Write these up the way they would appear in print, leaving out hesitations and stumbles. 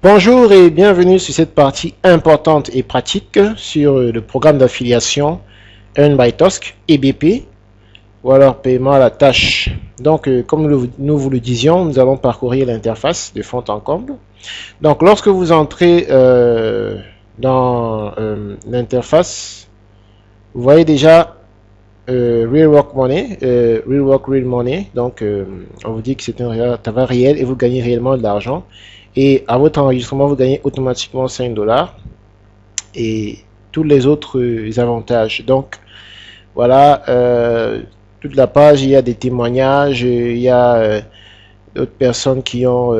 Bonjour et bienvenue sur cette partie importante et pratique sur le programme d'affiliation Earn by Tosk EBP ou alors paiement à la tâche. Donc, comme nous vous le disions, nous allons parcourir l'interface de fond en comble. Donc, lorsque vous entrez dans l'interface, vous voyez déjà Real Work Money, Real Work Real Money. Donc, on vous dit que c'est un travail réel et vous gagnez réellement de l'argent. Et à votre enregistrement, vous gagnez automatiquement 5 dollars et tous les autres avantages. Donc, voilà, toute la page, il y a des témoignages, il y a d'autres personnes qui ont...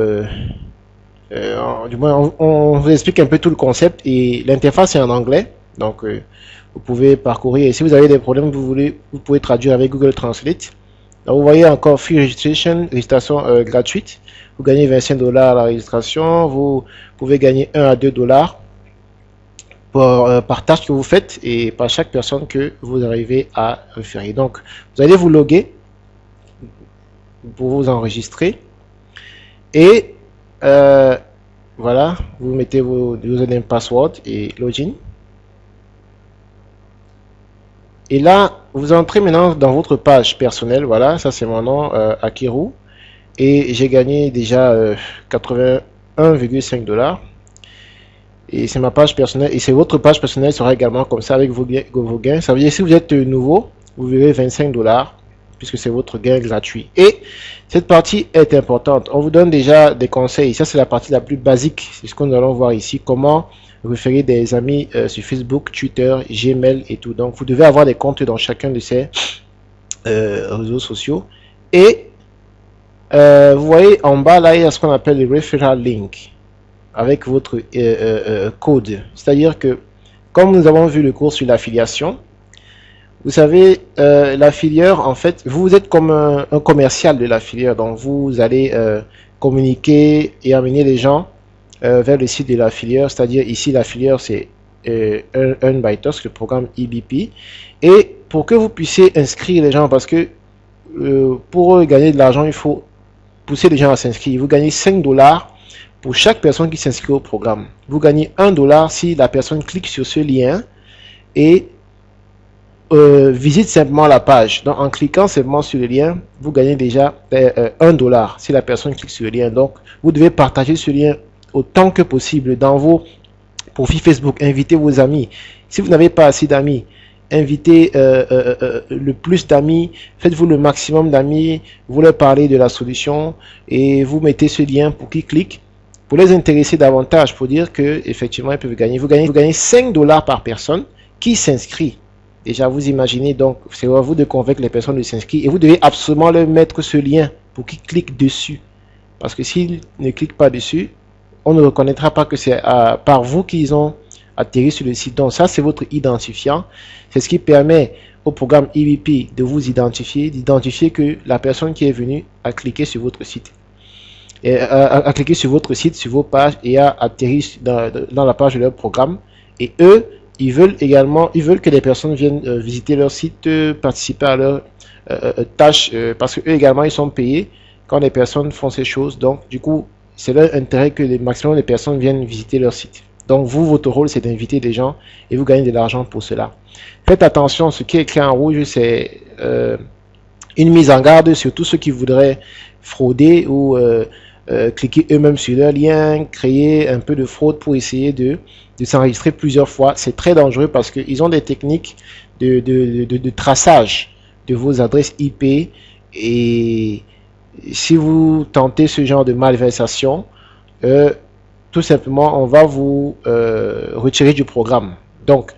du moins, on vous explique un peu tout le concept et l'interface est en anglais. Donc, vous pouvez parcourir. Et si vous avez des problèmes, vous pouvez traduire avec Google Translate. Donc, vous voyez encore Free Registration, registration gratuite. Vous gagnez 25 dollars à la registration. Vous pouvez gagner 1 à 2 dollars par tâche que vous faites et par chaque personne que vous arrivez à référer. Donc, vous allez vous loguer pour vous enregistrer. Et voilà, vous mettez vos username, password et login. Et là, vous entrez maintenant dans votre page personnelle. Voilà, ça c'est mon nom, Akiru. Et j'ai gagné déjà 81,5 dollars. Et c'est ma page personnelle. Et c'est votre page personnelle sera également comme ça avec vos gains. Ça veut dire que si vous êtes nouveau, vous verrez 25 dollars puisque c'est votre gain gratuit. Et cette partie est importante. On vous donne déjà des conseils. Ça, c'est la partie la plus basique. C'est ce que nous allons voir ici. Comment référer des amis sur Facebook, Twitter, Gmail et tout. Donc, vous devez avoir des comptes dans chacun de ces réseaux sociaux. Et vous voyez en bas, là, il y a ce qu'on appelle le referral link avec votre code. C'est-à-dire que, comme nous avons vu le cours sur l'affiliation, vous savez, l'affilieur, en fait, vous êtes comme un commercial de l'affilieur. Donc, vous allez communiquer et amener les gens vers le site de l'affilieur. C'est-à-dire, ici, l'affilieur, c'est Earn by Tosk, le programme EBP. Et pour que vous puissiez inscrire les gens, parce que pour gagner de l'argent, il faut pousser les gens à s'inscrire. Vous gagnez 5 dollars pour chaque personne qui s'inscrit au programme. Vous gagnez 1 dollar si la personne clique sur ce lien et visite simplement la page. Donc, en cliquant simplement sur le lien, vous gagnez déjà 1 dollar si la personne clique sur le lien. Donc, vous devez partager ce lien autant que possible dans vos profils Facebook. Invitez vos amis. Si vous n'avez pas assez d'amis, invitez le plus d'amis, faites-vous le maximum d'amis, vous leur parlez de la solution et vous mettez ce lien pour qu'ils cliquent, pour les intéresser davantage, pour dire que effectivement ils peuvent gagner. Vous gagnez 5 dollars par personne qui s'inscrit. Déjà, vous imaginez, donc c'est à vous de convaincre les personnes de s'inscrire et vous devez absolument leur mettre ce lien pour qu'ils cliquent dessus. Parce que s'ils ne cliquent pas dessus, on ne reconnaîtra pas que c'est par vous qu'ils ont atterri sur le site. Donc ça, c'est votre identifiant. C'est ce qui permet au programme EBP de vous identifier, d'identifier que la personne qui est venue a cliqué sur votre site. Et a cliqué sur votre site, sur vos pages et a atterri dans la page de leur programme. Et eux, ils veulent que les personnes viennent visiter leur site, participer à leurs tâches, parce que eux également, ils sont payés quand les personnes font ces choses. Donc, du coup, c'est leur intérêt que le maximum de personnes viennent visiter leur site. Donc, vous, votre rôle, c'est d'inviter des gens et vous gagnez de l'argent pour cela. Faites attention, ce qui est écrit en rouge, c'est une mise en garde sur tous ceux qui voudraient frauder ou cliquer eux-mêmes sur leur lien, créer un peu de fraude pour essayer de s'enregistrer plusieurs fois. C'est très dangereux parce qu'ils ont des techniques de traçage de vos adresses IP et si vous tentez ce genre de malversation, tout simplement, on va vous retirer du programme. Donc,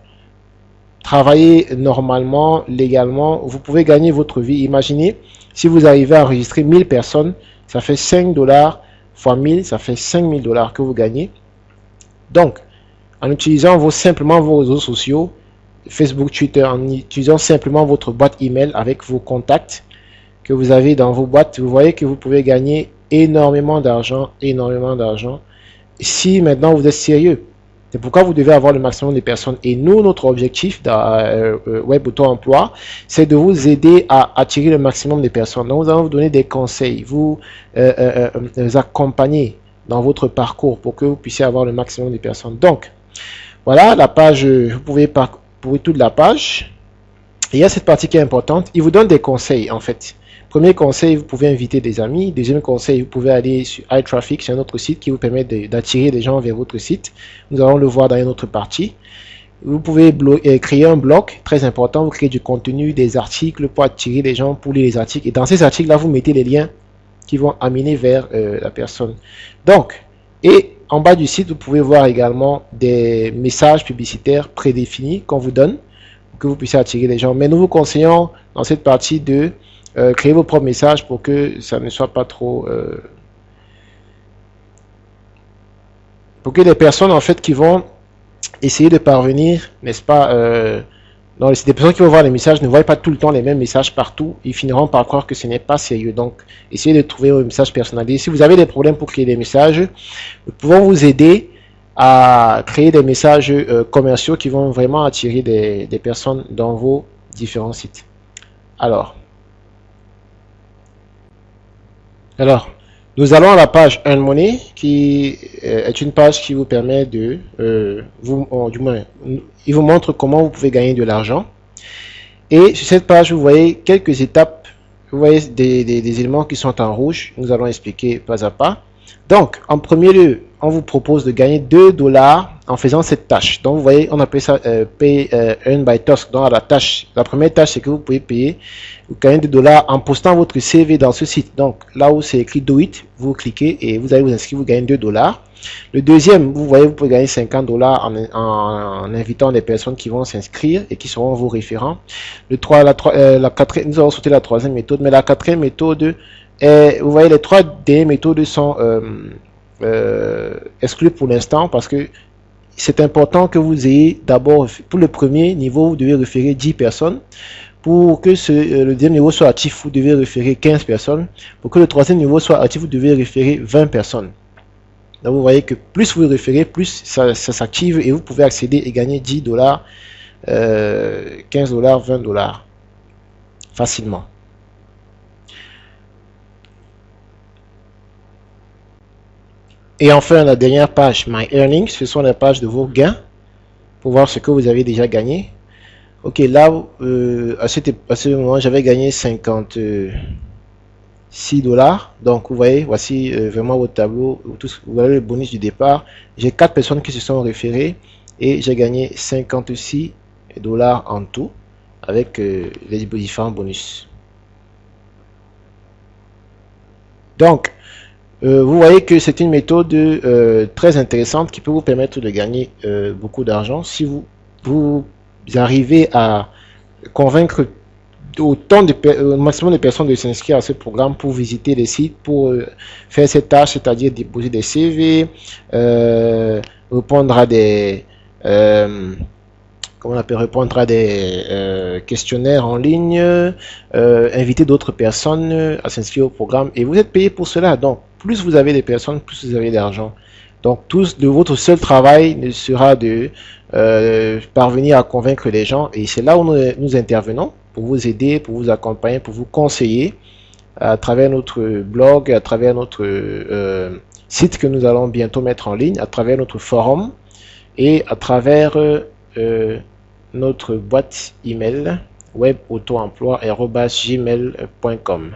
travaillez normalement, légalement, vous pouvez gagner votre vie. Imaginez, si vous arrivez à enregistrer 1000 personnes, ça fait 5 dollars fois 1000, ça fait 5000 dollars que vous gagnez. Donc, en utilisant simplement vos réseaux sociaux, Facebook, Twitter, en utilisant simplement votre boîte email avec vos contacts que vous avez dans vos boîtes, vous voyez que vous pouvez gagner énormément d'argent, si maintenant vous êtes sérieux. C'est pourquoi vous devez avoir le maximum de personnes. Et nous, notre objectif dans Web Auto Emploi, c'est de vous aider à attirer le maximum de personnes. Donc, nous allons vous donner des conseils, vous accompagner dans votre parcours pour que vous puissiez avoir le maximum de personnes. Donc, voilà la page, vous pouvez parcourir toute la page. Et il y a cette partie qui est importante, il vous donne des conseils en fait. Premier conseil, vous pouvez inviter des amis. Deuxième conseil, vous pouvez aller sur iTraffic, c'est un autre site qui vous permet d'attirer des gens vers votre site. Nous allons le voir dans une autre partie. Vous pouvez créer un blog, très important, vous créez du contenu, des articles pour attirer les gens pour lire les articles. Et dans ces articles-là, vous mettez les liens qui vont amener vers la personne. Donc, et en bas du site, vous pouvez voir également des messages publicitaires prédéfinis qu'on vous donne pour que vous puissiez attirer les gens. Mais nous vous conseillons dans cette partie de créer vos propres messages pour que ça ne soit pas trop... pour que les personnes en fait qui vont essayer de parvenir, n'est-ce pas, c'est des personnes qui vont voir les messages, ne voient pas tout le temps les mêmes messages partout, ils finiront par croire que ce n'est pas sérieux. Donc, essayez de trouver un message personnalisé. Si vous avez des problèmes pour créer des messages, nous pouvons vous aider à créer des messages commerciaux qui vont vraiment attirer des personnes dans vos différents sites. Alors, nous allons à la page Earn Money, qui est une page qui vous permet de, du moins, il vous montre comment vous pouvez gagner de l'argent. Et sur cette page, vous voyez quelques étapes, vous voyez des éléments qui sont en rouge. Nous allons expliquer pas à pas. Donc, en premier lieu, on vous propose de gagner 2 $ en faisant cette tâche. Donc, vous voyez, on appelle ça Pay Earn by Task. Donc, la première tâche, c'est que vous pouvez payer, vous gagnez 2 $ en postant votre CV dans ce site. Donc, là où c'est écrit Do It, vous cliquez et vous allez vous inscrire, vous gagnez 2 $. Le deuxième, vous voyez, vous pouvez gagner 50 $ en invitant des personnes qui vont s'inscrire et qui seront vos référents. La quatrième, nous allons sauter la troisième méthode, mais la quatrième méthode, vous voyez, les 3 dernières méthodes sont exclues pour l'instant parce que c'est important que vous ayez d'abord, pour le premier niveau, vous devez référer 10 personnes. Pour que le deuxième niveau soit actif, vous devez référer 15 personnes. Pour que le troisième niveau soit actif, vous devez référer 20 personnes. Donc vous voyez que plus vous référez, plus ça s'active et vous pouvez accéder et gagner 10 $, 15 $, 20 $ facilement. Et enfin, la dernière page, My Earnings, ce sont les pages de vos gains pour voir ce que vous avez déjà gagné. Ok, là, à ce moment, j'avais gagné 56 $. Donc, vous voyez, voici vraiment votre tableau. Vous avez le bonus du départ. J'ai 4 personnes qui se sont référées et j'ai gagné 56 $ en tout avec les différents bonus. Donc, vous voyez que c'est une méthode très intéressante qui peut vous permettre de gagner beaucoup d'argent si vous arrivez à convaincre au maximum de personnes de s'inscrire à ce programme pour visiter les sites, pour faire cette tâche, c'est-à-dire déposer des CV, répondre à des répondre à des questionnaires en ligne, inviter d'autres personnes à s'inscrire au programme et vous êtes payé pour cela. Donc plus vous avez des personnes, plus vous avez d'argent. Donc votre seul travail ne sera de parvenir à convaincre les gens et c'est là où nous intervenons pour vous aider, pour vous accompagner, pour vous conseiller à travers notre blog, à travers notre site que nous allons bientôt mettre en ligne, à travers notre forum et à travers notre boîte email webautoemploi@gmail.com.